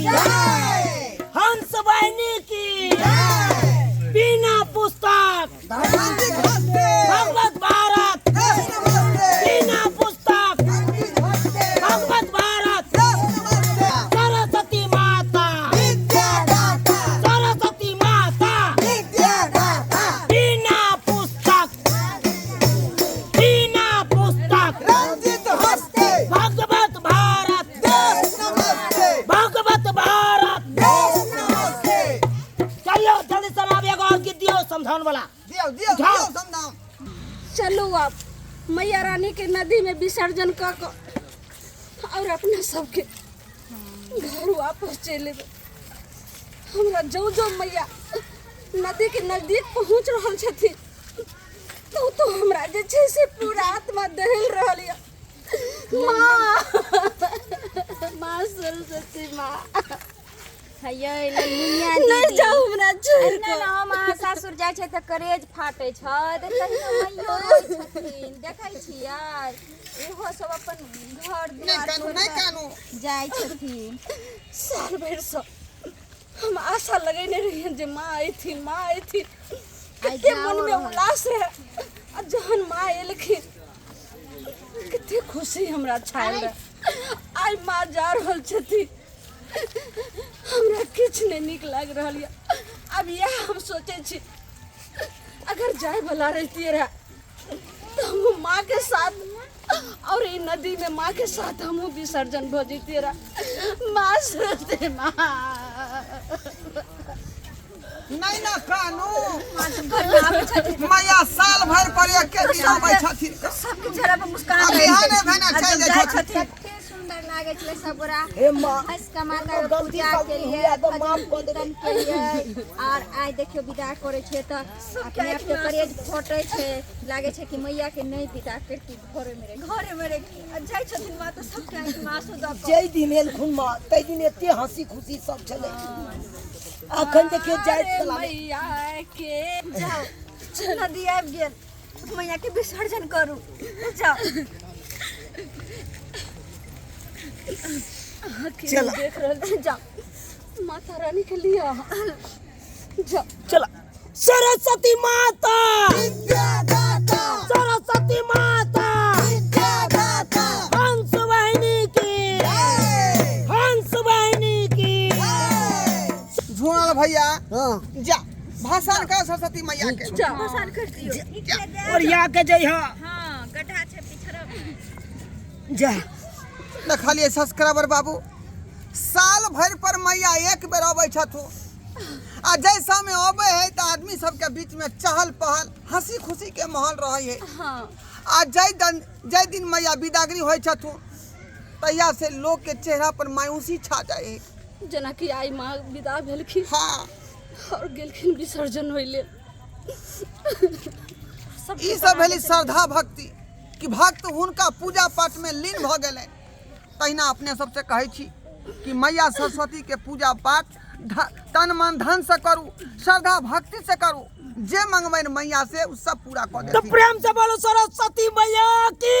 हंस वाहिनी की बिना पुस्तक भगवत भारत बिना पुस्तक भगवत भारत सरस्वती माता सरस्वती माता बिना पुस्तक भगवत भारत भगवत भारत। चलो जल्दी से आप एक और गीत दियो समझाने वाला दियो समझाओ। चलो आप मैया रानी के नदी में विसर्जन कर और अपना सबके घर वापस चले। हमरा जो मैया नदी के नजदीक पहुंच रहल छथिन तो हमरा जे छै से पूरा आत्मा दहल रहल है। माँ सरस्वती माँ हये लल्लुनिया नहीं जाऊ हमरा छोड़ ना माँ सासुर जाय छै त करेज फाटै छ देखै मैयो रहै छथिन देखै छियै इहो सब अपन घर दुआर नहीं कानू जाय छथिन। साल भर से हम आशा लगेने रहिए जे माँ अयथिन कते मन में उल्लास रहे। आ जहन माँ एलखिन कते खुशी हमरा छायल रहे। आइ माँ जा रहल छथिन हमरा किछ नहीं निक लाग रहल है। अब यह हम सोचे छी अगर जाए वाला रहती रहे तो हम माँ के साथ और ये नदी में माँ के साथ हम विसर्जन हो जीते रहा। माँ सरस्वती माँ नहीं ना कानू मैया साल भर पर एक के दिन आबै छथिन सबके चेहरा पर मुस्कान अब यहाँ ने भेना चल जाय छथिन। कते सुंदर लागे छले सब गोरा हे माँ हंस के माता के पूजा के लिए कीर्तन के लिए और आइ देखियो विदा करे छे त अपने आप के करेज फोटै छे लागे छे कि मैया के नहीं विदा करती घरे मेरे जाय छथिन माँ तो सब के आंख में आंसू द जय दिन एलखुन माँ तै दिन एते हंसी खुशी सब चले अखन देखिए जाय चला मैया के जाओ नदी आबि गेल मैया के विसर्जन करू जाओ। चला। देख रहल छी जाओ माता रानी के लिए जाओ चला। सरस्वती माता सरस्वती माता हंस वाहिनी की झुआल भैया जा भाषण का सरस्वती मैया के भसान कर दियो और यहाँ के जय हां गड्ढा छे पिछरा जा देखलिए सब्सक्राइबर बाबू साल भर पर मैया एक बेर अबै छथु आ जैसा में अबै है तो आदमी सबके बीच में चहल पहल हंसी खुशी के माहौल रहे है। हाँ आ जय दिन मैया विदागरी होय छथु तहिया से लोग के चेहरा पर मायूसी छा जाए है। जना कि आई माँ विदा भेलखिन हाँ और गेलखिन विसर्जन होइले। ई सब भेली श्रद्धा भक्ति कि भक्त हुनका पूजा पाठ में लीन भ गेलै। तहिना अपने सबसे कहै छी कि मैया सरस्वती के पूजा पाठ तन मन धन से करू श्रद्धा भक्ति से करू जे मंगबैन मैया से उ सब पूरा कर तो देती। प्रेम से बोलो सरस्वती मैया की